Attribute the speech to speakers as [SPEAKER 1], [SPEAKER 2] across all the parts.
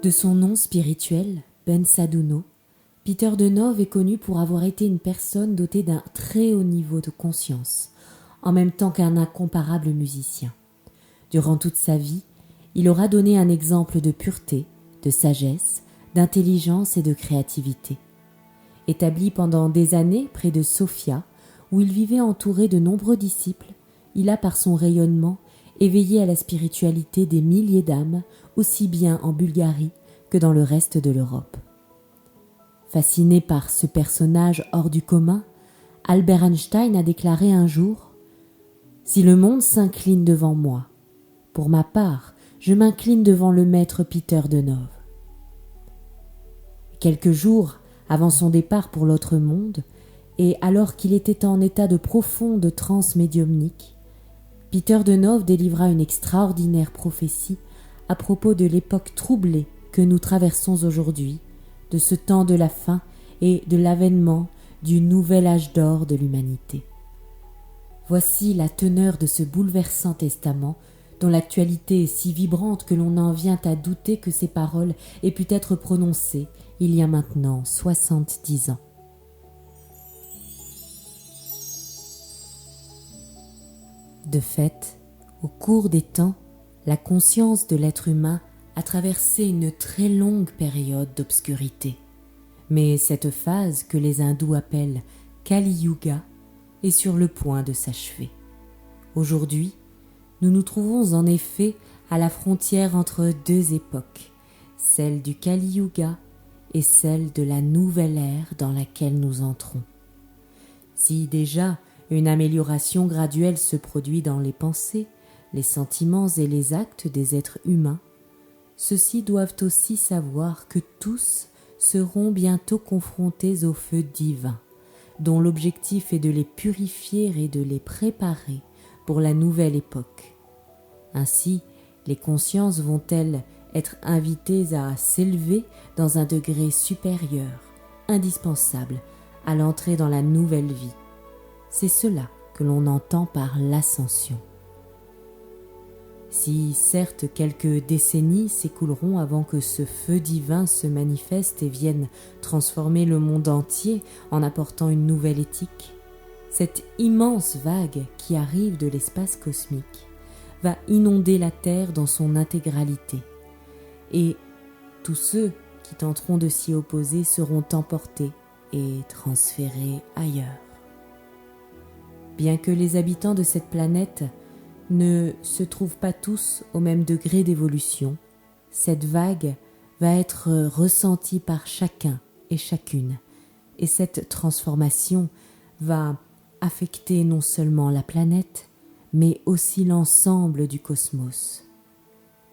[SPEAKER 1] De son nom spirituel, Ben Sadounot, Peter de Nove est connu pour avoir été une personne dotée d'un très haut niveau de conscience, en même temps qu'un incomparable musicien. Durant toute sa vie, il aura donné un exemple de pureté, de sagesse, d'intelligence et de créativité. Établi pendant des années près de Sofia, où il vivait entouré de nombreux disciples, il a par son rayonnement éveillé à la spiritualité des milliers d'âmes, aussi bien en Bulgarie que dans le reste de l'Europe. Fasciné par ce personnage hors du commun, Albert Einstein a déclaré un jour « Si le monde s'incline devant moi, pour ma part, je m'incline devant le maître Peter de Nove. » Quelques jours avant son départ pour l'autre monde, et alors qu'il était en état de profonde transe médiumnique, Peter de Nove délivra une extraordinaire prophétie à propos de l'époque troublée que nous traversons aujourd'hui, de ce temps de la fin et de l'avènement du nouvel âge d'or de l'humanité. Voici la teneur de ce bouleversant testament dont l'actualité est si vibrante que l'on en vient à douter que ces paroles aient pu être prononcées il y a maintenant 70 ans. De fait, au cours des temps, la conscience de l'être humain a traversé une très longue période d'obscurité. Mais cette phase que les hindous appellent Kali Yuga est sur le point de s'achever. Aujourd'hui, nous nous trouvons en effet à la frontière entre deux époques, celle du Kali Yuga et celle de la nouvelle ère dans laquelle nous entrons. Si déjà une amélioration graduelle se produit dans les pensées, les sentiments et les actes des êtres humains, ceux-ci doivent aussi savoir que tous seront bientôt confrontés au feu divin, dont l'objectif est de les purifier et de les préparer pour la nouvelle époque. Ainsi, les consciences vont-elles être invitées à s'élever dans un degré supérieur, indispensable à l'entrée dans la nouvelle vie. C'est cela que l'on entend par l'ascension. Si certes quelques décennies s'écouleront avant que ce feu divin se manifeste et vienne transformer le monde entier en apportant une nouvelle éthique, cette immense vague qui arrive de l'espace cosmique va inonder la Terre dans son intégralité, et tous ceux qui tenteront de s'y opposer seront emportés et transférés ailleurs. Bien que les habitants de cette planète ne se trouvent pas tous au même degré d'évolution, cette vague va être ressentie par chacun et chacune, et cette transformation va affecter non seulement la planète, mais aussi l'ensemble du cosmos.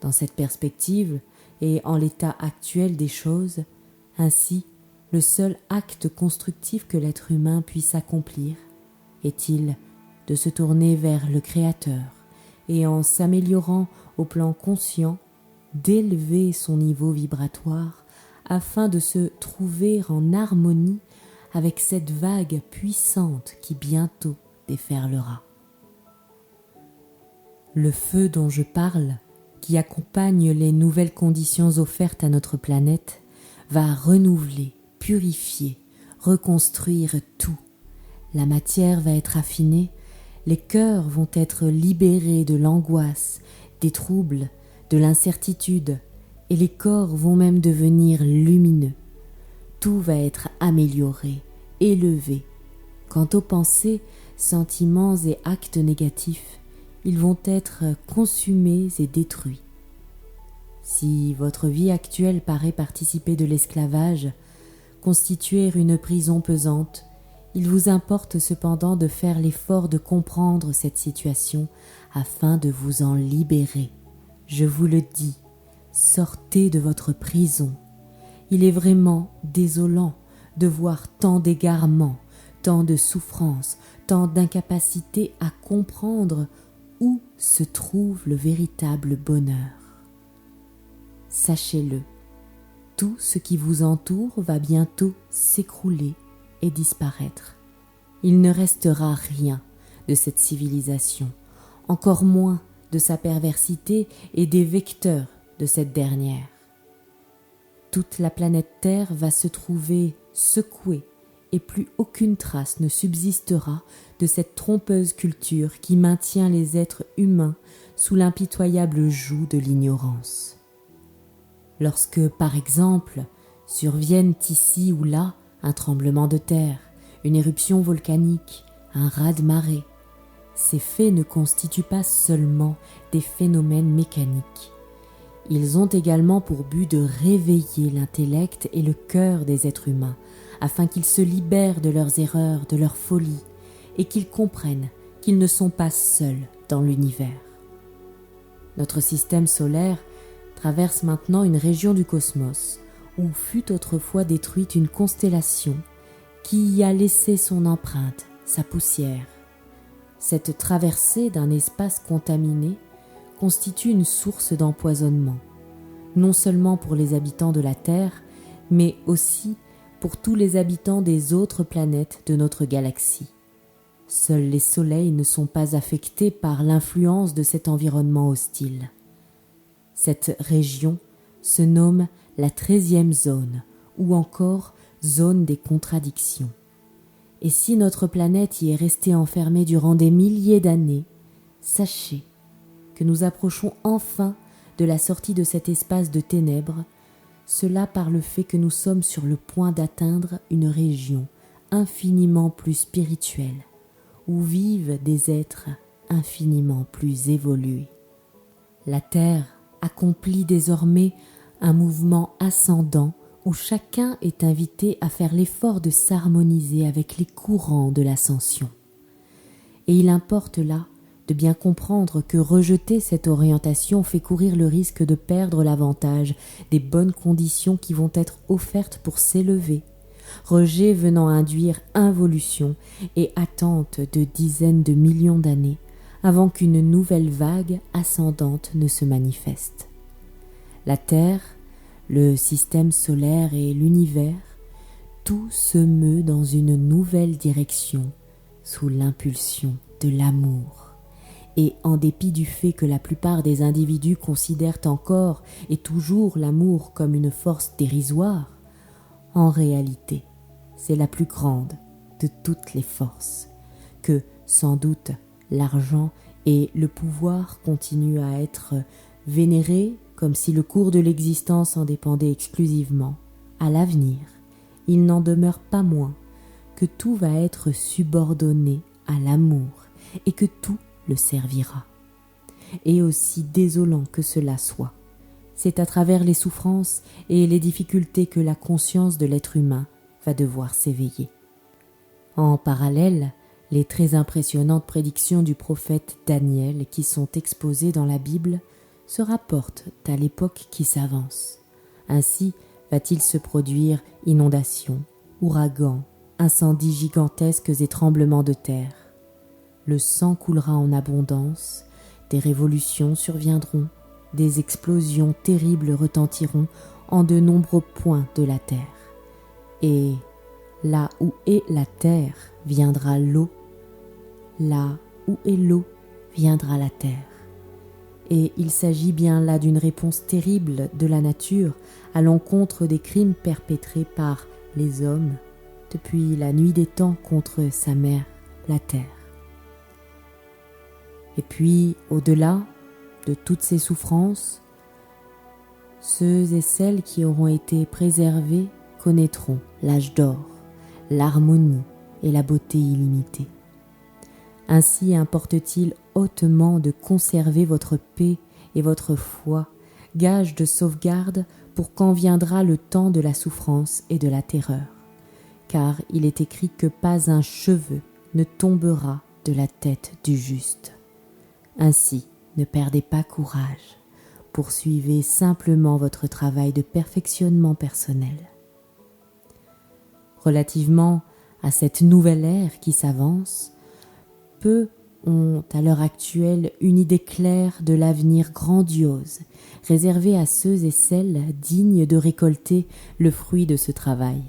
[SPEAKER 1] Dans cette perspective, et en l'état actuel des choses, ainsi, le seul acte constructif que l'être humain puisse accomplir est-il de se tourner vers le Créateur et en s'améliorant au plan conscient, d'élever son niveau vibratoire afin de se trouver en harmonie avec cette vague puissante qui bientôt déferlera. Le feu dont je parle, qui accompagne les nouvelles conditions offertes à notre planète, va renouveler, purifier, reconstruire tout. La matière va être affinée, les cœurs vont être libérés de l'angoisse, des troubles, de l'incertitude, et les corps vont même devenir lumineux. Tout va être amélioré, élevé. Quant aux pensées, sentiments et actes négatifs, ils vont être consumés et détruits. Si votre vie actuelle paraît participer de l'esclavage, constituer une prison pesante, il vous importe cependant de faire l'effort de comprendre cette situation afin de vous en libérer. Je vous le dis, sortez de votre prison. Il est vraiment désolant de voir tant d'égarements, tant de souffrances, tant d'incapacité à comprendre où se trouve le véritable bonheur. Sachez-le, tout ce qui vous entoure va bientôt s'écrouler et disparaître. Il ne restera rien de cette civilisation, encore moins de sa perversité et des vecteurs de cette dernière. toute la planète Terre va se trouver secouée et plus aucune trace ne subsistera de cette trompeuse culture qui maintient les êtres humains sous l'impitoyable joug de l'ignorance. Lorsque, par exemple, surviennent ici ou là un tremblement de terre, une éruption volcanique, un raz-de-marée, ces faits ne constituent pas seulement des phénomènes mécaniques. Ils ont également pour but de réveiller l'intellect et le cœur des êtres humains, afin qu'ils se libèrent de leurs erreurs, de leurs folies, et qu'ils comprennent qu'ils ne sont pas seuls dans l'univers. Notre système solaire traverse maintenant une région du cosmos où fut autrefois détruite une constellation qui y a laissé son empreinte, sa poussière. Cette traversée d'un espace contaminé constitue une source d'empoisonnement, non seulement pour les habitants de la Terre, mais aussi pour tous les habitants des autres planètes de notre galaxie. Seuls les soleils ne sont pas affectés par l'influence de cet environnement hostile. Cette région se nomme la 13e zone, ou encore zone des contradictions. Et si notre planète y est restée enfermée durant des milliers d'années, sachez que nous approchons enfin de la sortie de cet espace de ténèbres, cela par le fait que nous sommes sur le point d'atteindre une région infiniment plus spirituelle, où vivent des êtres infiniment plus évolués. La Terre accomplit désormais un mouvement ascendant où chacun est invité à faire l'effort de s'harmoniser avec les courants de l'ascension. Et il importe là de bien comprendre que rejeter cette orientation fait courir le risque de perdre l'avantage des bonnes conditions qui vont être offertes pour s'élever, rejet venant induire involution et attente de dizaines de millions d'années avant qu'une nouvelle vague ascendante ne se manifeste. La Terre, le système solaire et l'univers, tout se meut dans une nouvelle direction sous l'impulsion de l'amour. Et en dépit du fait que la plupart des individus considèrent encore et toujours l'amour comme une force dérisoire, en réalité, c'est la plus grande de toutes les forces, que, sans doute, l'argent et le pouvoir continuent à être vénérés comme si le cours de l'existence en dépendait exclusivement. À l'avenir, il n'en demeure pas moins que tout va être subordonné à l'amour et que tout le servira. Et aussi désolant que cela soit, c'est à travers les souffrances et les difficultés que la conscience de l'être humain va devoir s'éveiller. En parallèle, les très impressionnantes prédictions du prophète Daniel qui sont exposées dans la Bible se rapportent à l'époque qui s'avance. Ainsi va-t-il se produire inondations, ouragans, incendies gigantesques et tremblements de terre. Le sang coulera en abondance, des révolutions surviendront, des explosions terribles retentiront en de nombreux points de la terre. Et là où est la terre viendra l'eau, là où est l'eau viendra la terre. Et il s'agit bien là d'une réponse terrible de la nature à l'encontre des crimes perpétrés par les hommes depuis la nuit des temps contre sa mère, la terre. Et puis, au-delà de toutes ces souffrances, ceux et celles qui auront été préservés connaîtront l'âge d'or, l'harmonie et la beauté illimitée. Ainsi importe-t-il hautement de conserver votre paix et votre foi, gage de sauvegarde pour quand viendra le temps de la souffrance et de la terreur. Car il est écrit que pas un cheveu ne tombera de la tête du juste. Ainsi, ne perdez pas courage, poursuivez simplement votre travail de perfectionnement personnel. Relativement à cette nouvelle ère qui s'avance, peu ont à l'heure actuelle une idée claire de l'avenir grandiose réservé à ceux et celles dignes de récolter le fruit de ce travail.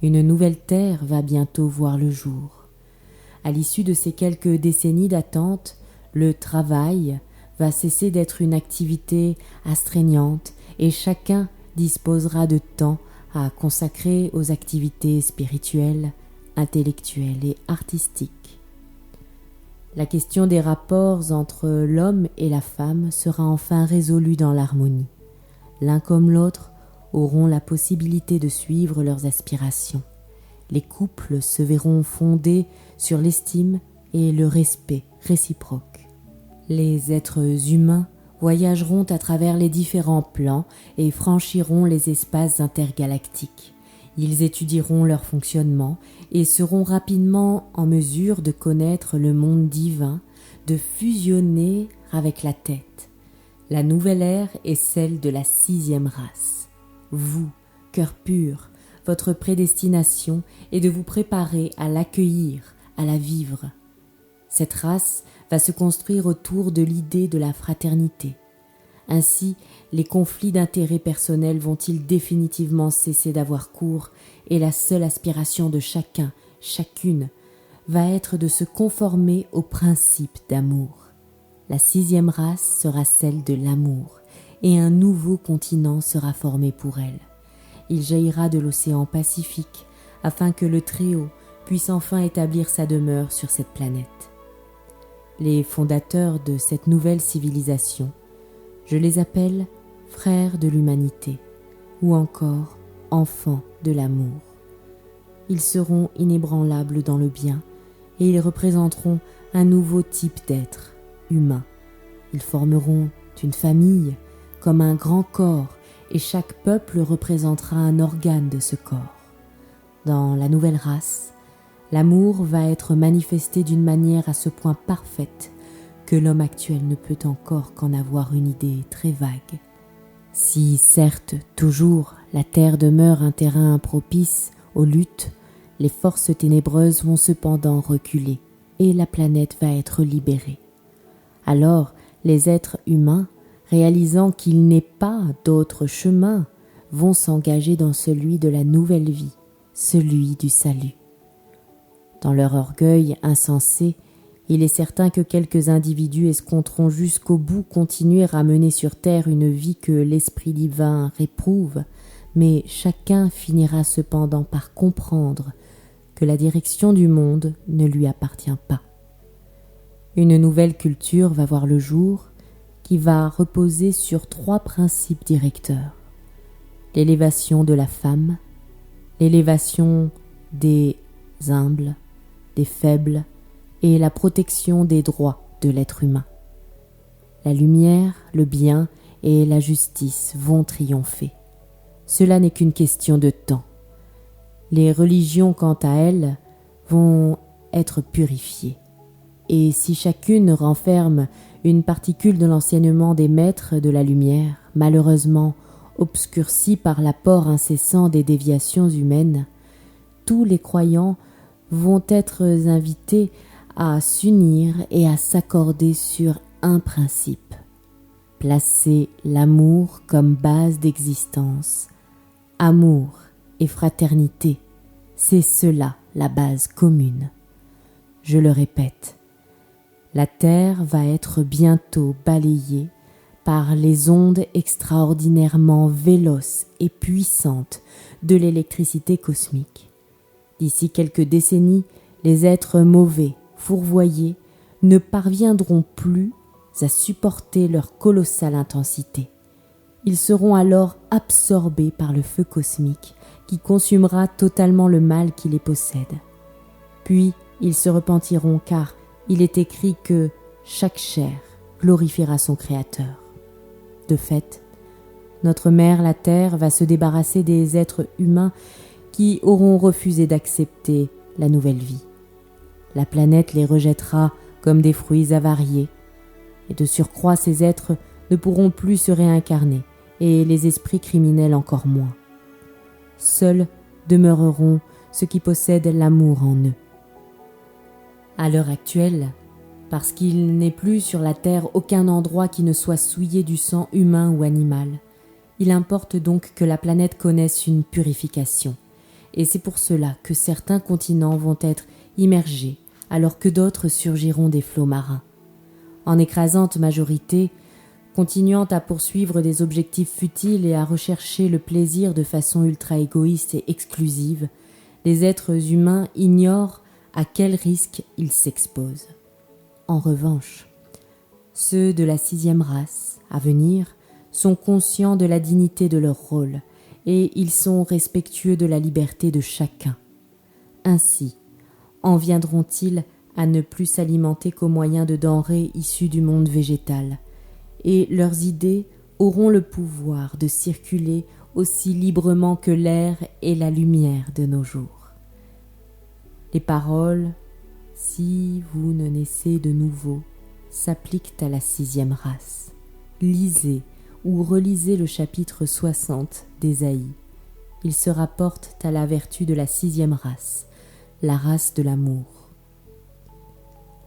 [SPEAKER 1] Une nouvelle terre va bientôt voir le jour. À l'issue de ces quelques décennies d'attente, le travail va cesser d'être une activité astreignante et chacun disposera de temps à consacrer aux activités spirituelles, intellectuelles et artistiques. La question des rapports entre l'homme et la femme sera enfin résolue dans l'harmonie. L'un comme l'autre auront la possibilité de suivre leurs aspirations. Les couples se verront fondés sur l'estime et le respect réciproque. Les êtres humains voyageront à travers les différents plans et franchiront les espaces intergalactiques. Ils étudieront leur fonctionnement et seront rapidement en mesure de connaître le monde divin, de fusionner avec la tête. La nouvelle ère est celle de la 6e race. Vous, cœur pur, votre prédestination est de vous préparer à l'accueillir, à la vivre. Cette race va se construire autour de l'idée de la fraternité. Ainsi, les conflits d'intérêts personnels vont-ils définitivement cesser d'avoir cours et la seule aspiration de chacun, chacune, va être de se conformer au principe d'amour. La 6e race sera celle de l'amour et un nouveau continent sera formé pour elle. Il jaillira de l'océan Pacifique afin que le Très-Haut puisse enfin établir sa demeure sur cette planète. Les fondateurs de cette nouvelle civilisation, je les appelle frères de l'humanité ou encore enfants de l'amour. Ils seront inébranlables dans le bien et ils représenteront un nouveau type d'être humain. Ils formeront une famille comme un grand corps et chaque peuple représentera un organe de ce corps. Dans la nouvelle race, l'amour va être manifesté d'une manière à ce point parfaite que l'homme actuel ne peut encore qu'en avoir une idée très vague. Si, certes, toujours, la terre demeure un terrain propice aux luttes, les forces ténébreuses vont cependant reculer et la planète va être libérée. Alors, les êtres humains, réalisant qu'il n'est pas d'autre chemin, vont s'engager dans celui de la nouvelle vie, celui du salut. Dans leur orgueil insensé, il est certain que quelques individus escompteront jusqu'au bout continuer à mener sur terre une vie que l'Esprit divin réprouve, mais chacun finira cependant par comprendre que la direction du monde ne lui appartient pas. Une nouvelle culture va voir le jour qui va reposer sur 3 principes directeurs. L'élévation de la femme, l'élévation des humbles, des faibles et la protection des droits de l'être humain. La lumière, le bien et la justice vont triompher. Cela n'est qu'une question de temps. Les religions, quant à elles, vont être purifiées. Et si chacune renferme une particule de l'enseignement des maîtres de la lumière, malheureusement obscurcie par l'apport incessant des déviations humaines, tous les croyants vont être invités à s'unir et à s'accorder sur un principe. Placer l'amour comme base d'existence. Amour et fraternité, c'est cela la base commune. Je le répète, la Terre va être bientôt balayée par les ondes extraordinairement véloces et puissantes de l'électricité cosmique. D'ici quelques décennies, les êtres mauvais, fourvoyés, ne parviendront plus à supporter leur colossale intensité. Ils seront alors absorbés par le feu cosmique qui consumera totalement le mal qui les possède. Puis ils se repentiront car il est écrit que chaque chair glorifiera son Créateur. De fait, notre mère, la Terre, va se débarrasser des êtres humains qui auront refusé d'accepter la nouvelle vie. La planète les rejettera comme des fruits avariés, et de surcroît ces êtres ne pourront plus se réincarner, et les esprits criminels encore moins. Seuls demeureront ceux qui possèdent l'amour en eux. À l'heure actuelle, parce qu'il n'est plus sur la terre aucun endroit qui ne soit souillé du sang humain ou animal, il importe donc que la planète connaisse une purification, et c'est pour cela que certains continents vont être immergés, alors que d'autres surgiront des flots marins. En écrasante majorité, Continuant à poursuivre des objectifs futiles et à rechercher le plaisir de façon ultra-égoïste et exclusive, les êtres humains ignorent à quel risque ils s'exposent. En revanche, ceux de la 6e race à venir sont conscients de la dignité de leur rôle et ils sont respectueux de la liberté de chacun. Ainsi, en viendront-ils à ne plus s'alimenter qu'au moyen de denrées issues du monde végétal, et leurs idées auront le pouvoir de circuler aussi librement que l'air et la lumière de nos jours. Les paroles « si vous ne naissez de nouveau » s'appliquent à la 6e race. Lisez ou relisez le chapitre 60 d'Ésaïe. Il se rapporte à la vertu de la 6e race, la race de l'amour.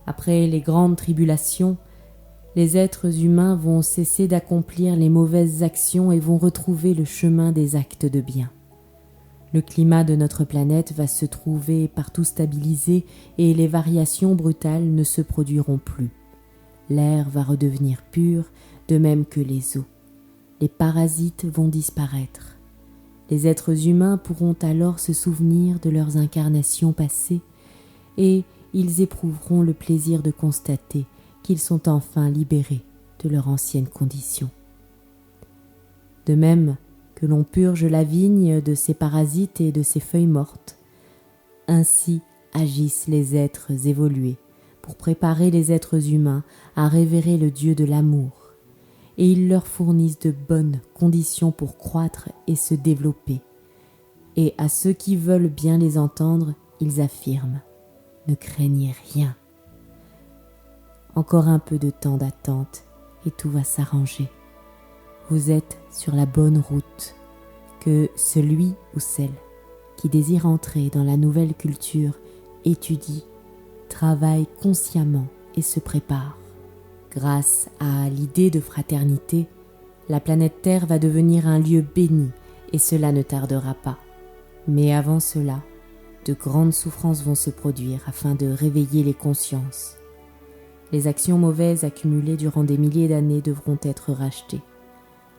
[SPEAKER 1] Après les grandes tribulations, les êtres humains vont cesser d'accomplir les mauvaises actions et vont retrouver le chemin des actes de bien. Le climat de notre planète va se trouver partout stabilisé et les variations brutales ne se produiront plus. L'air va redevenir pur, de même que les eaux. Les parasites vont disparaître. Les êtres humains pourront alors se souvenir de leurs incarnations passées et ils éprouveront le plaisir de constater qu'ils sont enfin libérés de leur ancienne condition. De même que l'on purge la vigne de ses parasites et de ses feuilles mortes, ainsi agissent les êtres évolués pour préparer les êtres humains à révérer le Dieu de l'amour, et ils leur fournissent de bonnes conditions pour croître et se développer. Et à ceux qui veulent bien les entendre, ils affirment « Ne craignez rien ». Encore un peu de temps d'attente et tout va s'arranger. Vous êtes sur la bonne route. Que celui ou celle qui désire entrer dans la nouvelle culture étudie, travaille consciemment et se prépare. Grâce à l'idée de fraternité, la planète Terre va devenir un lieu béni et cela ne tardera pas. Mais avant cela, de grandes souffrances vont se produire afin de réveiller les consciences. Les actions mauvaises accumulées durant des milliers d'années devront être rachetées.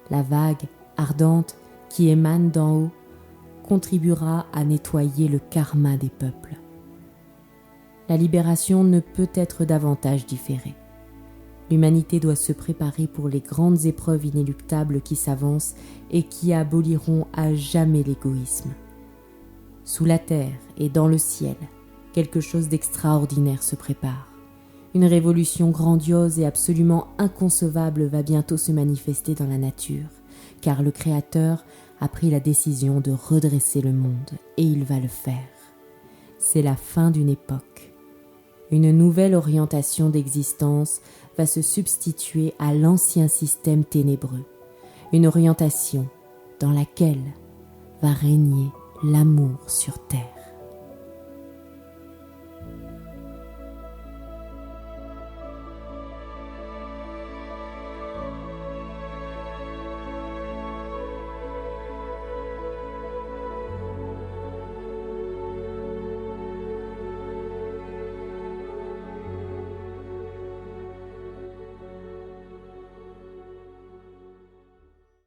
[SPEAKER 1] La vague ardente qui émane d'en haut contribuera à nettoyer le karma des peuples. La libération ne peut être davantage différée. L'humanité doit se préparer pour les grandes épreuves inéluctables qui s'avancent et qui aboliront à jamais l'égoïsme. Sous la terre et dans le ciel, quelque chose d'extraordinaire se prépare. Une révolution grandiose et absolument inconcevable va bientôt se manifester dans la nature, car le Créateur a pris la décision de redresser le monde, et il va le faire. C'est la fin d'une époque. Une nouvelle orientation d'existence va se substituer à l'ancien système ténébreux, une orientation dans laquelle va régner l'amour sur terre.